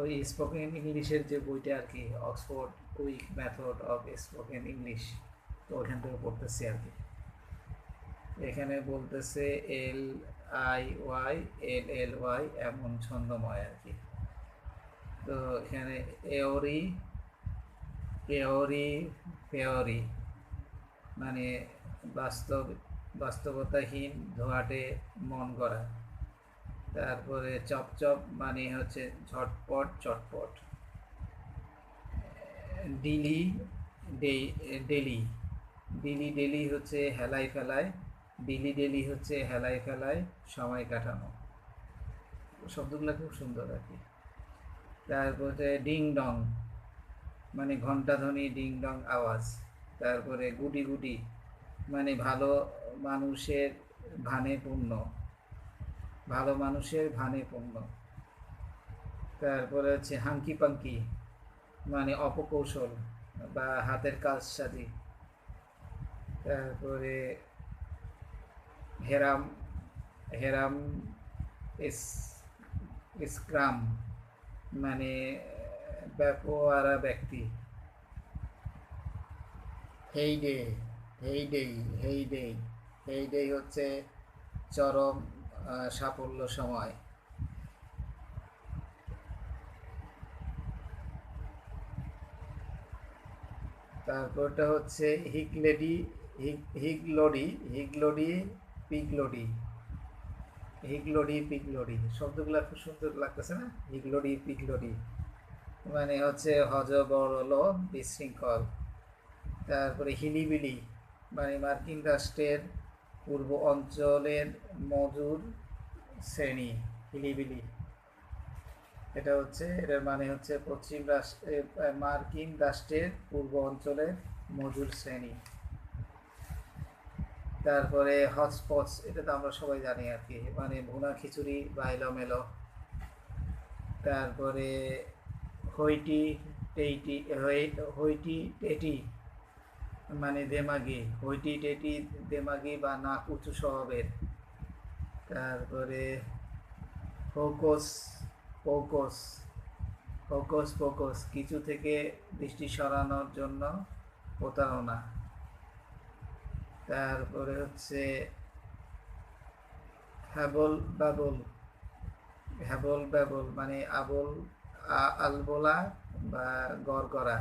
ওই স্পোকেন ইংলিশের যে বইটা আর কি, Oxford quick method of spoken English, তো ওইখান থেকে পড়তেছি আর কি। এখানে বলতেছে LIY LLY এমন ছন্দময় আর কি। তো এখানে এওরি এওরি ফেওরি মানে বাস্তব বাস্তবতাহীন ধোয়াটে মন করা। তারপরে চপচপ মানে হচ্ছে ঝটপট চটপট। ডিলি ডেলি ডিলি ডেলি হচ্ছে হেলাই ফেলায়, ডিলি ডেলি হচ্ছে হেলাই ফেলায় সময় কাটানো। শব্দগুলো খুব সুন্দর আর কি। তারপরে ডিং ডং মানে ঘণ্টাধ্বনি, ডিং ডং আওয়াজ। তারপরে গুটি গুটি মানে মানুষের ভানে পূর্ণ ভালো মানুষের ভানে পূর্ণ। তারপরে হচ্ছে হাঙ্কি পাঙ্কি মানে অপকৌশল বা হাতের কাজ সাজি। তারপরে হেরাম হেরাম স্ক্রাম মানে ব্যাপোয়ারা ব্যক্তি। হেইডে হেইডে হেইডে হেইডে হচ্ছে চরম সাফল্য সময়। তারপরটা হচ্ছে হিগলেডি হিগলোডি হিগলোডি পিগলোডি হিগলোডি পিগলোডি। শব্দগুলো খুব সুন্দর লাগতেছে না? হিগলোডি পিগলোডি মানে হচ্ছে হজবরল বিশৃঙ্খল। তারপরে হিলিবিলি মানে মার্কিন রাষ্ট্রের পূর্ব অঞ্চলের মজুর শ্রেণী। হিলিবিলি এটার মানে হচ্ছে পশ্চিম রাষ্ট্রে মার্কিন রাষ্ট্রের পূর্ব অঞ্চলের মজুর শ্রেণী। তারপরে হটস্পটস, এটা তো আমরা সবাই জানি আর কি, মানে ভুনা খিচুড়ি বা এলোমেলো। তারপরে হইটি টেইটি হইটি টেটি মানে দেমাগি, হইটি টেটি দেমাগি বা নাক উঁচু স্বভাবের। তারপরে হোকস পোকস হোকস পোকস কিছু থেকে দৃষ্টি সরানোর জন্য প্রতারণা। তারপরে হচ্ছে হ্যাবল বাবল হ্যাবল বাবল মানে আলবোলা বা গড়গড়া।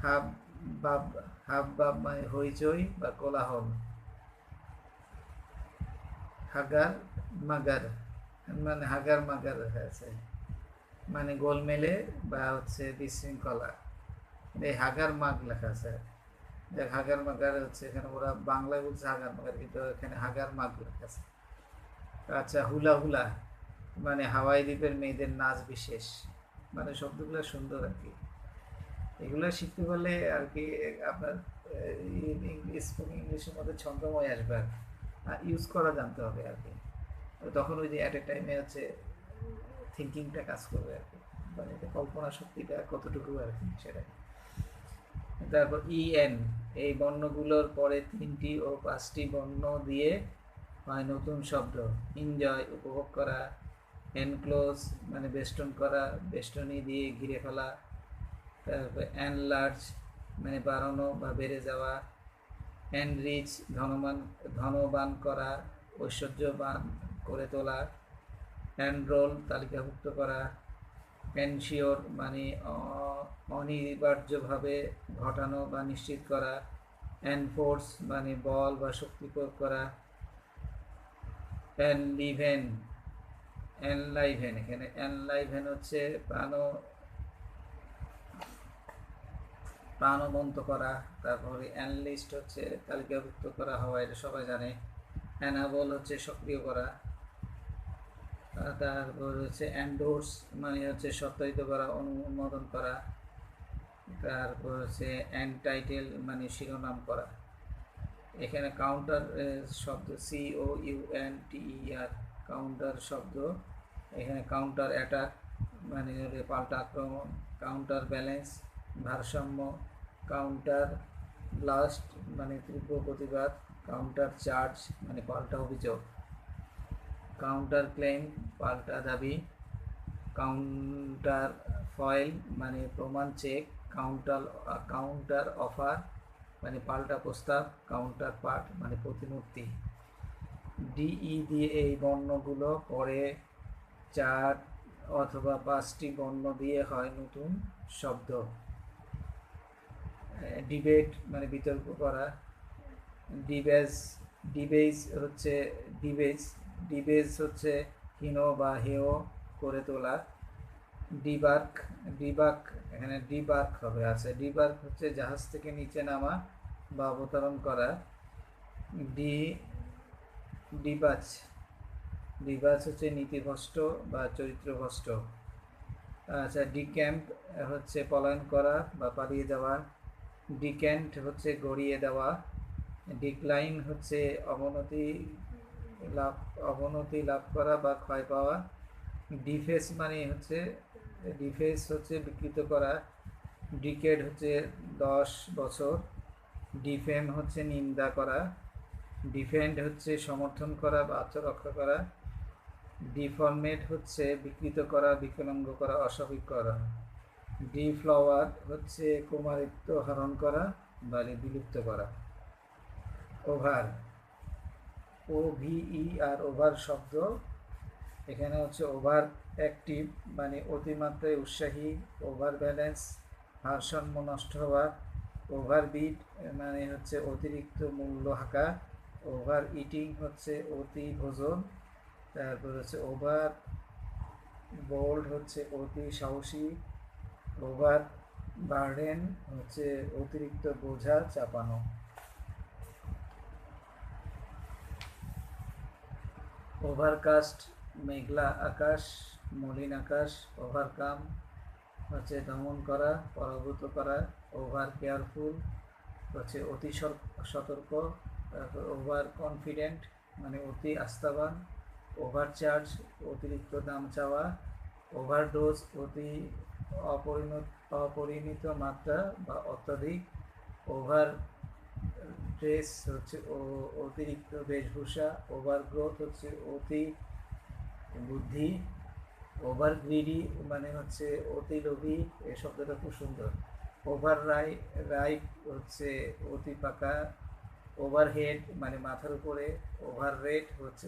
হাব বাব হাব বাব মানে হইচই বা কোলাহল। হাগার মাগার মানে হাগার মাগার আছে মানে গোলমেলে বা হচ্ছে বিশৃঙ্খলা। এই হাগার মাগ লেখা আছে, দেখ হাগার মাগার হচ্ছে এখানে ওরা বাংলায় বলছে হাগার মাগার, কিন্তু এখানে হাগার মাগ লেখা আছে। আচ্ছা, হুলা হুলা মানে হাওয়াই দ্বীপের মেয়েদের নাচ বিশেষ। মানে শব্দগুলো সুন্দর আর কি। এগুলো শিখতে পারলে আর কি আপনার স্পোকেন ইংলিশের মধ্যে ছন্দময় আসবে আর ইউজ করা জানতে হবে আর কি। তখন ওই যে অ্যাট এ টাইমে হচ্ছে থিঙ্কিংটা কাজ করবে আর কি, মানে কল্পনা শক্তিটা কতটুকু আর কি সেটাই। তারপর EN এই বর্ণগুলোর পরে 3টি ও 5টি বর্ণ দিয়ে হয় নতুন শব্দ। এনজয় উপভোগ করা, এনক্লোজ মানে বেষ্টন করা, বেষ্টনী দিয়ে ঘিরে ফেলা। তারপর এনলার্জ মানে বাড়ানো বা বেড়ে যাওয়া। এনরিচ ধনবান করা, ঐশ্বর্যবান করে তোলা। এনরোল তালিকাভুক্ত করা। এনশিওর মানে অনিবার্যভাবে ঘটানো বা নিশ্চিত করা। এনফোর্স মানে বল বা শক্তি প্রয়োগ করা। এনলিভেন এনলাইভেন এখানে এনলাইভেন হচ্ছে প্রাণবন্ত করা। তারপরে অ্যানলিস্ট হচ্ছে তালিকাভুক্ত করা হওয়া, এটা সবাই জানে। অ্যানাবল হচ্ছে সক্রিয় করা। তারপর হচ্ছে অ্যান্ডোর্স মানে হচ্ছে সত্যায়িত করা, অনুমোদন করা। তারপর হচ্ছে অ্যান্টাইটেল মানে শিরোনাম করা। এখানে কাউন্টার শব্দ COUNTER কাউন্টার শব্দ। এখানে কাউন্টার অ্যাটাক মানে পাল্টা আক্রমণ। কাউন্টার ব্যালেন্স ভারসাম্য। কাউন্টার ব্লাস্ট মানে তীব্র প্রতিবাদ। কাউন্টার চার্জ মানে পাল্টা অভিযোগ। কাউন্টার ক্লেম পাল্টা দাবি। কাউন্টার ফয়েল মানে প্রমাণ চেক, কাউন্টার কাউন্টার অফার মানে পাল্টা প্রস্তাব, কাউন্টার পার্ট মানে প্রতিমূর্তি। ডিই দিয়ে এই বর্ণগুলো পরে 4 অথবা 5টি বর্ণ দিয়ে হয় নতুন শব্দ। ডিবেট মানে বিতর্ক করা, ডিবেজ ডিবেজ হচ্ছে ডিবেজ ডিবেজ হচ্ছে হীন বা হেয় করে তোলা। ডিবার্ক ডিবার্ক এখানে ডিবার্ক হবে। আচ্ছা, ডিবার্ক হচ্ছে জাহাজ থেকে নিচে নামা বা অবতরণ করা। ডি ডিবাজ ডিবাজ হচ্ছে নীতিভ্রষ্ট বা চরিত্রভ্রষ্ট। আচ্ছা, ডিক্যাম্প হচ্ছে পলায়ন করা বা পালিয়ে যাওয়া। ডিক্যান্ট হচ্ছে গড়িয়ে দেওয়া। ডিক্লাইন হচ্ছে অবনতি লাভ করা বা ক্ষয় পাওয়া। ডিফেস মানে হচ্ছে বিকৃত করা। ডিকেড হচ্ছে 10 বছর। ডিফেম হচ্ছে নিন্দা করা। ডিফেন্ড হচ্ছে সমর্থন করা বা আত্মরক্ষা করা। ডিফর্মেট হচ্ছে বিকৃত করা, বিকলাঙ্গ করা, অস্বাভাবিক করা। ডিফ্লাওয়ার হচ্ছে কুমারিত্ব হরণ করা বা বিলুপ্ত করা। ওভার OVE আর ওভার শব্দ এখানে হচ্ছে ওভার অ্যাক্টিভ মানে অতিমাত্রায় উৎসাহী, ওভার ব্যালেন্স ভারসাম্য নষ্ট হওয়া, ওভার বিট মানে হচ্ছে অতিরিক্ত মূল্য হাঁকা, ওভার ইটিং হচ্ছে অতি ভোজন, তারপর হচ্ছে ওভার বোল্ড হচ্ছে অতি সাহসী, ওভার বার্ডেন হচ্ছে অতিরিক্ত বোঝা চাপানো। ওভারকাস্ট মেঘলা আকাশ, মলিন আকাশ। ওভারকাম হচ্ছে দমন করা, পরাভূত করা। ওভার কেয়ারফুল হচ্ছে অতি সতর্ক। তারপর ওভার কনফিডেন্ট মানে অতি আস্থাবান। ওভারচার্জ অতিরিক্ত দাম চাওয়া। ওভারডোজ অতি অপরিমিত মাত্রা বা অত্যাধিক। ওভার ড্রেস হচ্ছে অতিরিক্ত বেশভূষা। ওভার গ্রোথ হচ্ছে অতি বুদ্ধি। ওভার গ্রিডি মানে হচ্ছে অতি লোভী, এই শব্দটা খুব সুন্দর। ওভার রাইপ হচ্ছে অতি পাকা। ওভারহেড মানে মাথার উপরে। ওভার রেট হচ্ছে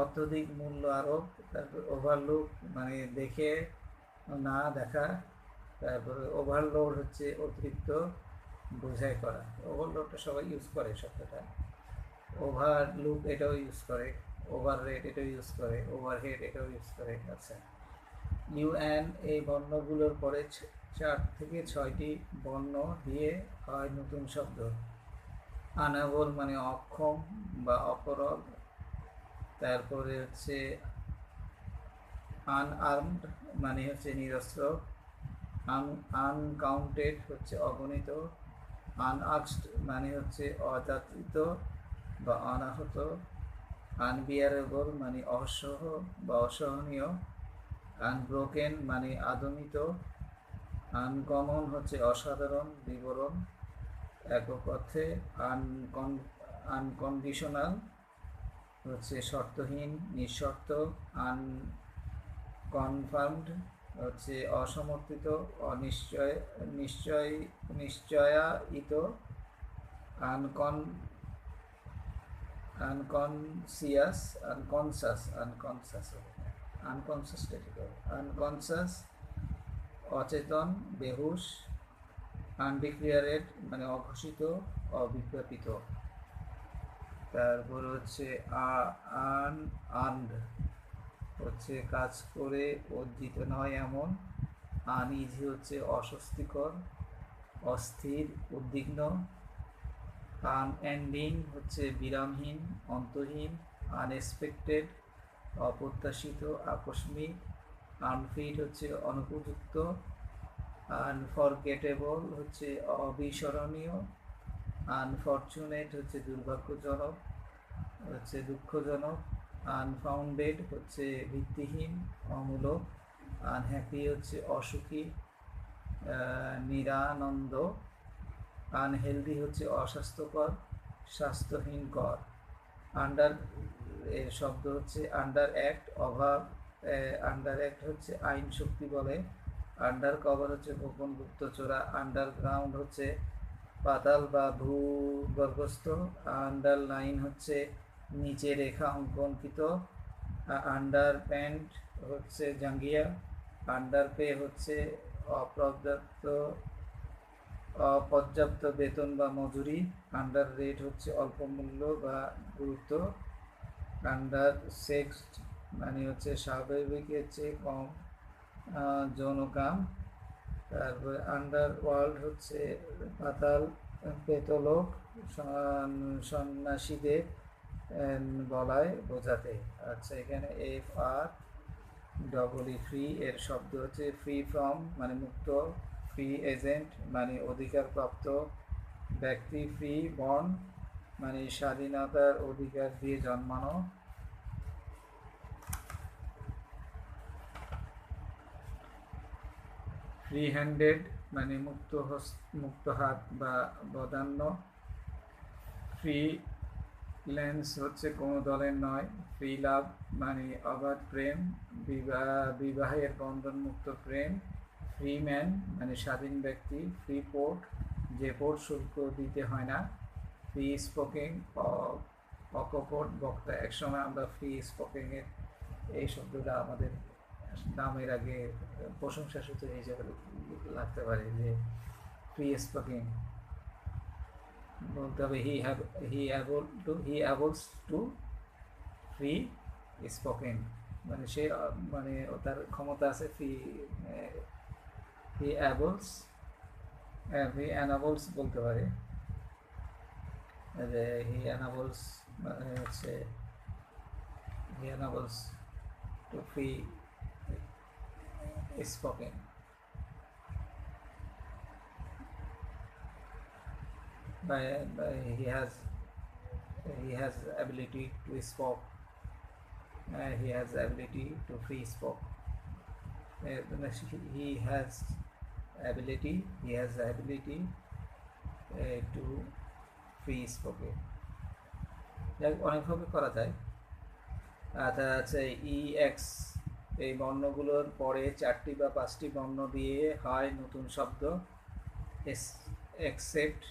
অত্যধিক মূল্য আরোপ। তারপর ওভারলুক মানে দেখে না দেখা। তারপরে ওভারলোড হচ্ছে অতিরিক্ত বোঝাই করা। ওভারলোডটা সবাই ইউজ করে শব্দটা। ওভারলুক এটাও ইউজ করে, ওভার রেট এটাও ইউজ করে, ওভারহেড এটাও ইউজ করে। আচ্ছা, UN এই বর্ণগুলোর পরে 4 থেকে 6টি বর্ণ দিয়ে হয় নতুন শব্দ। আনাবল মানে অক্ষম বা অপরগ। তারপরে হচ্ছে আনআর্মড মানে হচ্ছে নিরস্ত্র। আনকাউন্টেড হচ্ছে অগণিত। আনআক্সড মানে হচ্ছে অযাচিত বা অনাহত। আনবিয়ারেবল মানে অসহ বা অসহনীয়। আনব্রোকেন মানে আদমিত। আনকমন হচ্ছে অসাধারণ, বিবরণ, একক অর্থে। আনকন্ডিশনাল হচ্ছে শর্তহীন, নিঃশর্ত। আনকনফার্মড হচ্ছে অসমর্থিত, নিশ্চয়ায়িত। আনকনসাস অচেতন, বেহুশ। আনডিক্লিয়ারেড মানে অঘোষিত, অবিজ্ঞাপিত। তারপর হচ্ছে আনআর্নড হচ্ছে কাজ করে অর্জিত নয় এমন। আনইজি হচ্ছে অস্বস্তিকর, অস্থির, উদ্বিগ্ন। আনএন্ডিং হচ্ছে বিরামহীন, অন্তহীন। আনএক্সপেক্টেড অপ্রত্যাশিত, আকস্মিক। আনফিট হচ্ছে অনুপযুক্ত। আনফরগেটেবল হচ্ছে অবিস্মরণীয়। আনফরচুনেট হচ্ছে দুর্ভাগ্যজনক, হচ্ছে দুঃখজনক। আনফাউন্ডেড হচ্ছে ভিত্তিহীন, অমূলক। আনহ্যাপি হচ্ছে অসুখী, নিরানন্দ। আনহেলদি হচ্ছে অস্বাস্থ্যকর, স্বাস্থ্যহীনকর। আন্ডার এর শব্দ হচ্ছে আন্ডার অ্যাক্ট, অভাব, আন্ডার অ্যাক্ট হচ্ছে আইন শক্তি বলে, আন্ডার কভার হচ্ছে গোপন গুপ্তচোরা, আন্ডারগ্রাউন্ড হচ্ছে পাতাল বা ভূগর্ভস্থ, আন্ডার লাইন হচ্ছে নিচে রেখা অঙ্কনকৃত, আন্ডার প্যান্ট হচ্ছে জাঙ্গিয়া, আন্ডার পে হচ্ছে অপর্যাপ্ত বেতন বা মজুরি, আন্ডার রেট হচ্ছে অল্প মূল্য বা গুরুত্ব, আন্ডার সেক্সড মানে হচ্ছে স্বাভাবিকের চেয়ে কম যৌনকাম, তারপরে আন্ডার ওয়ার্ল্ড হচ্ছে পাতাল পেতলোক, সন্ন্যাসীদের বলায় বোঝাতে। আচ্ছা, এখানে FR ফ্রি এর শব্দ হচ্ছে ফ্রি ফ্রম মানে মুক্ত, ফ্রি এজেন্ট মানে অধিকারপ্রাপ্ত ব্যক্তি, ফ্রি বর্ন মানে স্বাধীনতার অধিকার দিয়ে জন্মানো, ফ্রি হ্যান্ডেড মানে মুক্ত হাত বা বদান্য, ফ্রি ল্যান্স হচ্ছে কোনো দলের নয়, ফ্রি লাভ মানে অবাধ প্রেম, বিবাহের বন্ধনমুক্ত প্রেম, ফ্রি ম্যান মানে স্বাধীন ব্যক্তি, ফ্রি পোর্ট যে পোর্ট শুল্ক দিতে হয় না, ফ্রি স্পোকিং অকপট বক্তা। একসময় আমরা ফ্রি স্পোকিংয়ের এই শব্দটা আমাদের নামের আগে প্রশংসা সূচক হিসেবে লাগতে পারে, যে ফ্রি স্পোকিং বলতে হবে হি অ্যাবলস টু ফ্রি স্পোকেন মানে সে মানে তার ক্ষমতা আছে হি অ্যানাবলস বলতে পারে, যে হি অ্যানাবলস মানে হচ্ছে he enables to free spoken. He has ability to speak, he has ability to free speak, he has ability to free speak, অনেকভাবে করা যায়। আচ্ছা, EX এই বর্ণগুলোর পরে 4টি বা 5টি বর্ণ দিয়ে হয় নতুন শব্দ, এক্সেপ্ট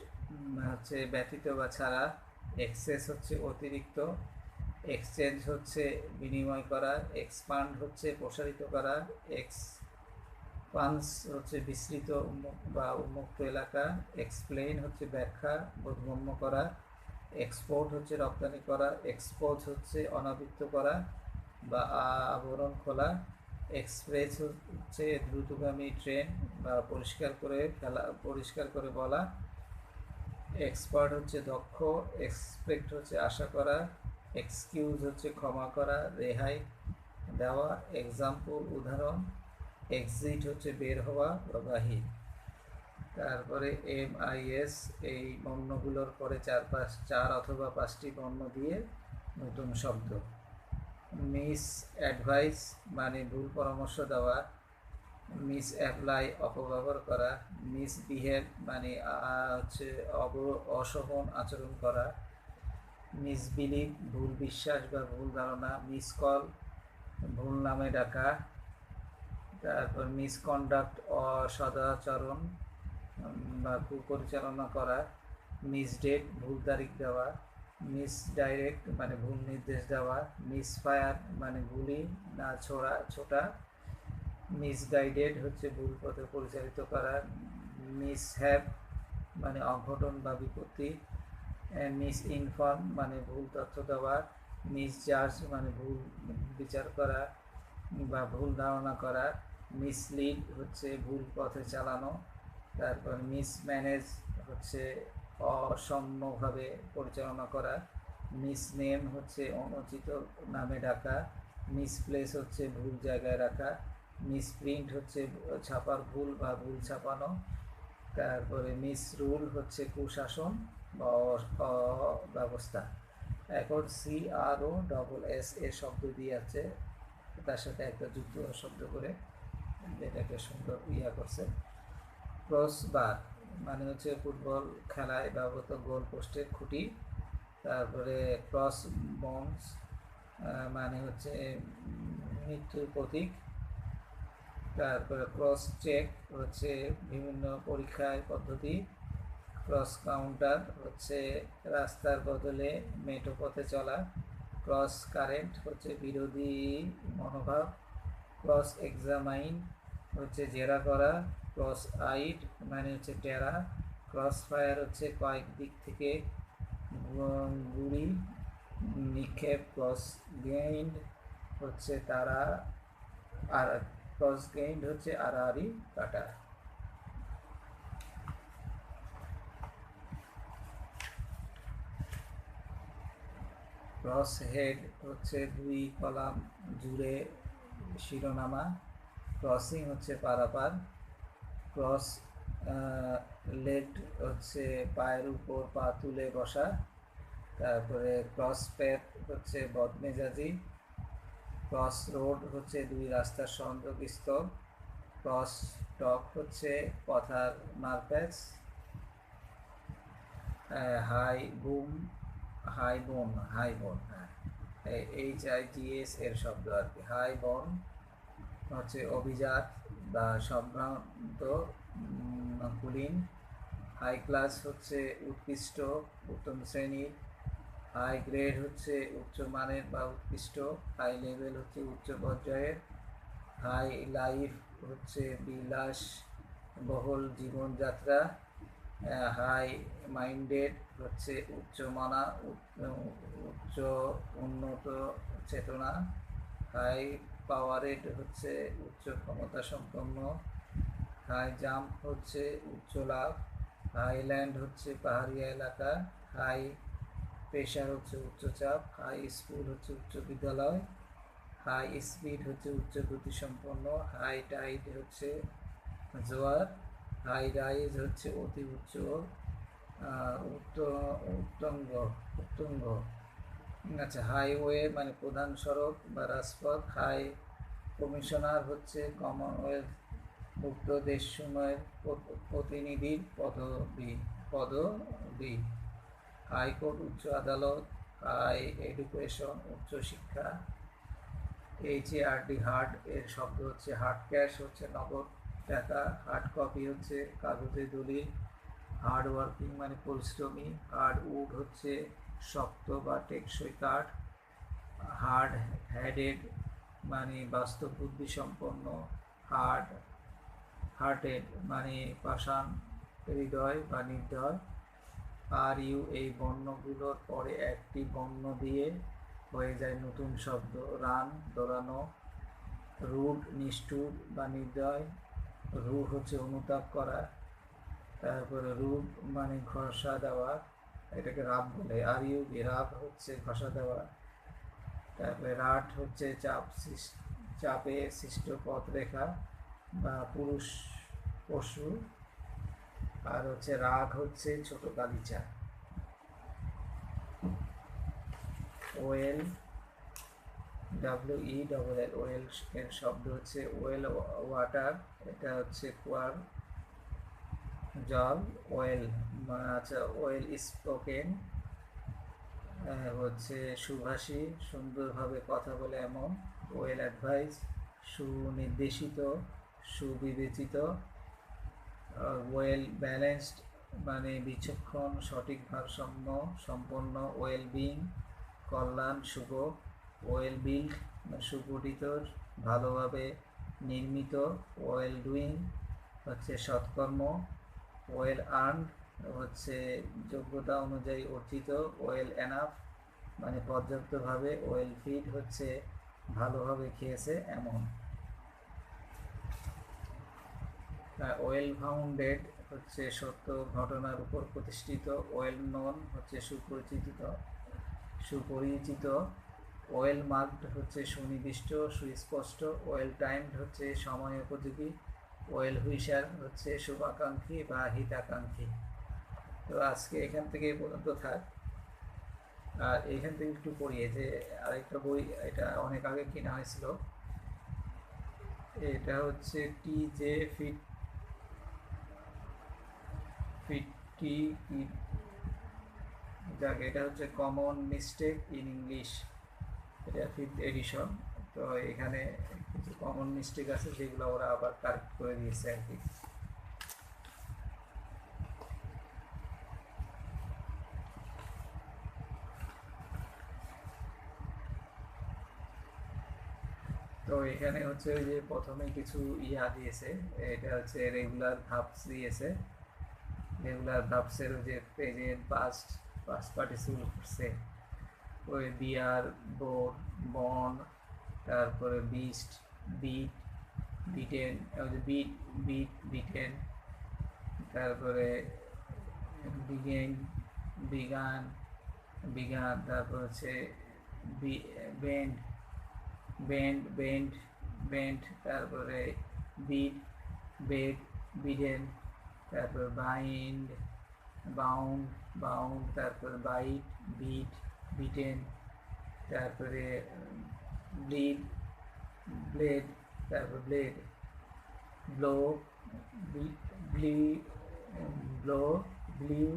হচ্ছে ব্যতীত বা ছাড়া, এক্সেস হচ্ছে অতিরিক্ত, এক্সচেঞ্জ হচ্ছে বিনিময় করা, এক্সপান্ড হচ্ছে প্রসারিত করা, এক্সপান্স হচ্ছে বিস্তৃত বা উন্মুক্ত এলাকা, এক্সপ্লেইন হচ্ছে ব্যাখ্যা বোধগম্য করা, এক্সপোর্ট হচ্ছে রপ্তানি করা, এক্সপোজ হচ্ছে অনাবৃত করা বা আবরণ খোলা, এক্সপ্রেস হচ্ছে দ্রুতগামী ট্রেন বা পরিষ্কার করে বলা, এক্সপার্ট হচ্ছে দক্ষ, এক্সপেক্ট হচ্ছে আশা করা, এক্সকিউজ হচ্ছে ক্ষমা করা, রেহাই দেওয়া, এক্সাম্পল উদাহরণ, এক্সিট হচ্ছে বের হওয়া বা বাহির। তারপরে MIS এই বর্ণগুলোর পরে 4 অথবা 5টি বর্ণ দিয়ে নতুন শব্দ, মিস অ্যাডভাইস মানে ভুল পরামর্শ দেওয়া, মিস অ্যাপ্লাই অপব্যবহার করা, মিসবিহেভ মানে হচ্ছে অসহন আচরণ করা, মিসবিলিভ ভুল বিশ্বাস বা ভুল ধারণা, মিসকল ভুল নামে ডাকা, তারপর মিসকন্ডাক্ট অসদাচরণ বা কুপরিচালনা করা, মিসডেট ভুল তারিখ দেওয়া, মিসডাইরেক্ট মানে ভুল নির্দেশ দেওয়া, মিসফায়ার মানে গুলি না ছোটা, মিসগাইডেড হচ্ছে ভুল পথে পরিচালিত করা, মিসহ্যাপ মানে অঘটন বা বিপত্তি, মিসইনফর্ম মানে ভুল তথ্য দেওয়া, মিসজাজ মানে ভুল বিচার করা বা ভুল ধারণা করা, মিসলিড হচ্ছে ভুল পথে চালানো, তারপর মিসম্যানেজ হচ্ছে অসম্যভাবে পরিচালনা করা, মিসনেম হচ্ছে অনুচিত নামে ডাকা, মিসপ্লেস হচ্ছে ভুল জায়গায় রাখা, মিসপ্রিন্ট হচ্ছে ছাপার ভুল বা ভুল ছাপানো, তারপরে মিসরুল হচ্ছে কুশাসন বা অব্যবস্থা। এখন CROSS এর শব্দ দিয়ে আছে, তার সাথে একটা যুক্ত শব্দ করে যেটাকে সুন্দর করছে। ক্রসবার মানে হচ্ছে ফুটবল খেলায় ব্যবহৃত গোল পোস্টের খুঁটি, তারপরে ক্রস বন্ডস মানে হচ্ছে মৃত্যুর প্রতীক। তারপরে ক্রস চেক হচ্ছে বিভিন্ন পরীক্ষার পদ্ধতি। ক্রস কাউন্টার হচ্ছে রাস্তার বদলে মেঠো পথে চলা। ক্রস কারেন্ট হচ্ছে বিরোধী মনোভাব। ক্রস এক্সামাইন হচ্ছে জেরা করা। ক্রস আইড মানে হচ্ছে টেরা। ক্রস ফায়ার হচ্ছে কয়েক দিক থেকে গুলি নিক্ষেপ। ক্রস গেইন্ড হচ্ছে তারা আর ক্রস গেইন্ড হচ্ছে আড়াআড়ি কাটা। ক্রস হেড হচ্ছে দুই কলাম জুড়ে শিরোনামা। ক্রসিং হচ্ছে পারাপার। ক্রস লেগ হচ্ছে পায়ের উপর পা তুলে বসা। তারপরে ক্রস প্যাথ হচ্ছে বদমেজাজি। ক্রস রোড হচ্ছে দুই রাস্তার সংযোগস্থল। ক্রস টক হচ্ছে কথার মারপ্যাচ। হাই বোন HIGS এর শব্দ আর কি। হাই বোন হচ্ছে অভিজাত বা সম্ভ্রান্ত কুলীন। হাই ক্লাস হচ্ছে উৎকৃষ্ট উত্তম শ্রেণীর। হাই গ্রেড হচ্ছে উচ্চমানের বা উৎকৃষ্ট। হাই লেভেল হচ্ছে উচ্চ পর্যায়ের। হাই লাইফ হচ্ছে বিলাস বহুল জীবনযাত্রা। হাই মাইন্ডেড হচ্ছে উচ্চমনা উচ্চ উন্নত চেতনা। হাই পাওয়ারেড হচ্ছে উচ্চ ক্ষমতা সম্পন্ন। হাই জাম্প হচ্ছে উচ্চ লাভ। হাইল্যান্ড হচ্ছে পাহাড়িয়া এলাকা। হাই প্রেশার হচ্ছে উচ্চচাপ। হাই স্কুল হচ্ছে উচ্চ বিদ্যালয়। হাই স্পিড হচ্ছে উচ্চ গতি সম্পন্ন। হাই টাইড হচ্ছে জোয়ার। হাই রাইজ হচ্ছে অতি উচ্চ উত্তুঙ্গ। আচ্ছা, হাইওয়ে মানে প্রধান সড়ক বা রাজপথ। হাই কমিশনার হচ্ছে কমনওয়েলথ মুক্ত দেশসমূহের প্রতিনিধির পদবি। হাইকোর্ট উচ্চ আদালত। হাই এডুকেশন উচ্চ শিক্ষা। HARD হার্ড এর শব্দ হচ্ছে হার্ড ক্যাশ হচ্ছে নগদ টাকা। হার্ড কপি হচ্ছে কাগজে দলিল। হার্ড ওয়ার্কিং মানে পরিশ্রমী। হার্ড উড হচ্ছে শক্ত বা টেকসই কাঠ। হার্ড হেডেড মানে বাস্তব বুদ্ধি সম্পন্ন। হার্টেড মানে পাষাণ হৃদয় বা নির্দয়। RU এই বর্ণগুলোর পরে একটি বর্ণ দিয়ে হয়ে যায় নতুন শব্দ। রান দৌড়ানো। রুড নিষ্ঠুর বা নির্দয়। রু হচ্ছে অনুতাপ করা। তারপরে রুড মানে ঘষা দেওয়া, এটাকে রাব বলে। RU রাব হচ্ছে ঘষা দেওয়া। তারপরে রাট হচ্ছে চাপে সৃষ্ট পথরেখা বা পুরুষ পশু। আর হচ্ছে রাগ হচ্ছে ছোট গালিচা। ওয়েল WELL ওয়েল এর শব্দ হচ্ছে ওয়েল ওয়াটার, এটা হচ্ছে কুয়ার জল। ওয়েল আচ্ছা, ওয়েল স্পোকেন হচ্ছে সুভাষী, সুন্দরভাবে কথা বলে এমন। ওয়েল অ্যাডভাইস সুনির্দেশিত, সুবিবেচিত। ওয়েল ব্যালেন্সড মানে বিচক্ষণ, সঠিক ভারসাম্য সম্পন্ন। ওয়েল বিং কল্যাণ, শুভ। ওয়েল বিল্ড সুগঠিত, ভালোভাবে নির্মিত। ওয়েল ডুইং হচ্ছে সৎকর্ম। ওয়েল আর্নড হচ্ছে যোগ্যতা অনুযায়ী অর্জিত। ওয়েল এনাফ মানে পর্যাপ্তভাবে। ওয়েল ফিড হচ্ছে ভালোভাবে খেয়েছে এমন। ওয়েল ফাউন্ডেড হচ্ছে সত্য ঘটনার উপর প্রতিষ্ঠিত। ওয়েল নোন হচ্ছে সুপরিচিত। ওয়েল মার্কড হচ্ছে সুনির্দিষ্ট, সুস্পষ্ট। ওয়েল টাইমড হচ্ছে সময় উপযোগী। ওয়েল হুইশার হচ্ছে শুভাকাঙ্ক্ষী বা হিতাকাঙ্ক্ষী। তো আজকে এখান থেকে পর্যন্ত থাক। আর এখান থেকে একটু পড়িয়ে যে আরেকটা বই, এটা অনেক আগে কেনা হয়েছিল, এটা হচ্ছে TJ ফিটটি যাক, এটা হচ্ছে কমন মিস্টেক ইন ইংলিশ, এটা 5th এডিশন। তো এখানে কিছু কমন মিস্টেক আছে যেগুলো ওরা আবার কারেক্ট করে দিয়েছে আর কি। তো এখানে হচ্ছে ওই যে প্রথমে কিছু দিয়েছে, এটা হচ্ছে রেগুলার ভার্বস দিয়েছে। রেগুলার ভার্বসের ওই যে প্রেজেন্ট পাস্ট পাস্ট পার্টিসিপল করছে, ওই বিয়ার, বোর, বন, তারপরে বিস্ট, বিট, বিটেন, ওই যে বিট, বিটেন, তারপরে বিগেন, বিগান, তারপর হচ্ছে বেন্ড, বেন্ড, তারপরে বিট, বেড, বিডেন, তারপর বাইন্ড, বাউন্ড, তারপরে বাইট, বিটেন, তারপরে ব্লিড, ব্লেড, তারপর ব্লেড, ব্লো, ব্লিউ,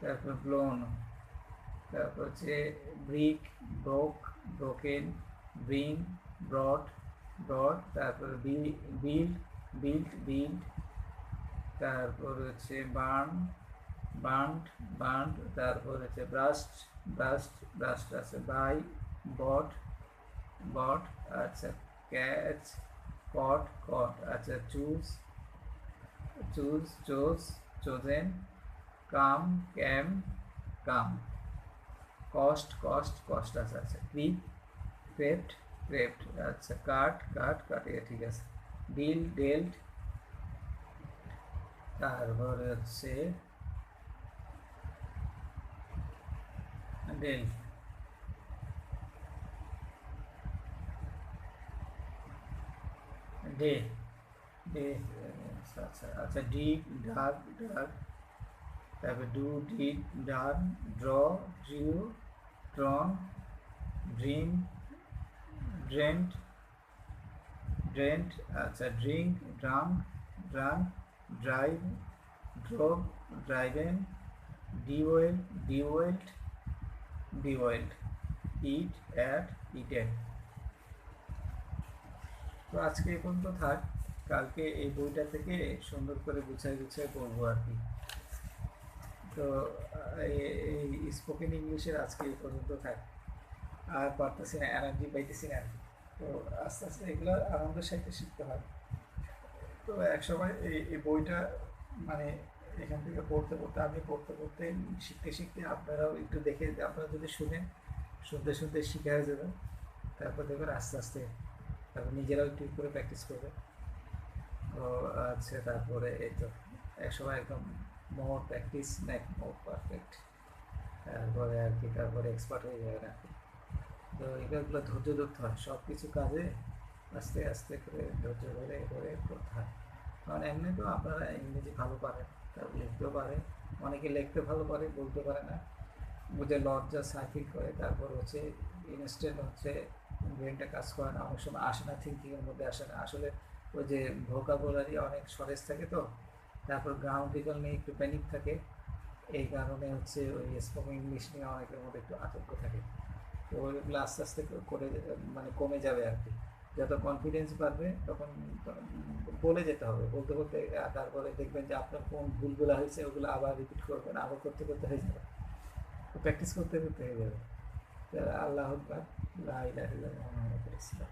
তারপর ব্লোন, তারপর হচ্ছে ব্রিক, ব্রোকেন, ব্রিং, ব্রড, তারপরে বিল্ড, তারপর হচ্ছে বার্ন্ড, তারপর হচ্ছে ব্রাস্ট আছে বাই, বট, আচ্ছা ক্যাচ, কট, আচ্ছা চোজেন, কাম, কস্ট আছে, আচ্ছা ক্রেপ্ট, আচ্ছা কাট, ঠিক আছে, ডেল্ট, তারপরে হচ্ছে ডেল্ট, ডে, আচ্ছা ডিপ, ডাক, তারপরে did, done, drew, drawn, dream, dreamt, আচ্ছা drink, drank, drive, drove, driven, dwelled, eat, eaten. তো আজকে এই পর্যন্ত থাক, কালকে এই বইটা থেকে সুন্দর করে গুছাই পড়বো আর কি। তো এই স্পোকেন ইংলিশের আজকে এই পর্যন্ত থাক, আর পারতেছি না, এনার্জি পাইতেছি না আর কি। তো আস্তে আস্তে এগুলো আনন্দের সাথে শিখতে হয়। তো একসময় এই বইটা মানে এখান থেকে পড়তে আমি পড়তে শিখতে আপনারাও একটু দেখে, আপনারা যদি শুনতে শিখে হয়ে যাবেন, তারপর দেখবেন আস্তে আস্তে তারপর নিজেরাও একটু করে প্র্যাকটিস করবে। তো আচ্ছা, তারপরে এই তো একসময় একদম মোর প্র্যাকটিস মেক মোর পারফেক্ট, তারপরে আর কি তারপরে এক্সপার্ট হয়ে যাবে আর কি। তো এগুলো ধৈর্য ধরতে হয়, সব কিছু কাজে আস্তে আস্তে করে ধৈর্য ধরে করতে হয়। কারণ এমনি তো আপনারা ইংরেজি ভালো পারেন, তারপর লিখতেও পারে, অনেকে লিখতে ভালো পারে, বলতে পারে না, বুঝে লজ্জা সাইকেল করে, তারপর হচ্ছে ইনস্ট্যান্ট হচ্ছে ব্রেনটা কাজ করে না, অনেক সময় আসে না, থিঙ্কিংয়ের মধ্যে আসে না। আসলে ওই যে ভোকাবুলারি অনেক সরেজ থাকে, তো তারপর গ্রামাটিক্যাল নিয়ে একটু প্যানিক থাকে, এই কারণে হচ্ছে ওই স্পোকেন ইংলিশ নিয়ে অনেকের মধ্যে একটু আতঙ্ক থাকে। তো ওইগুলো আস্তে আস্তে করে মানে কমে যাবে আর কি। যত কনফিডেন্স বাড়বে তখন বলে যেতে হবে, বলতে তারপরে দেখবেন যে আপনার কোন ভুলগুলো হয়েছে ওগুলো আবার রিপিট করবেন, আবার করতে হয়ে যাবে, প্র্যাকটিস করতে হয়ে যাবে। আল্লাহ আকবার, লা ইলাহা ইল্লাল্লাহ মুহাম্মাদুর রাসূলুল্লাহ।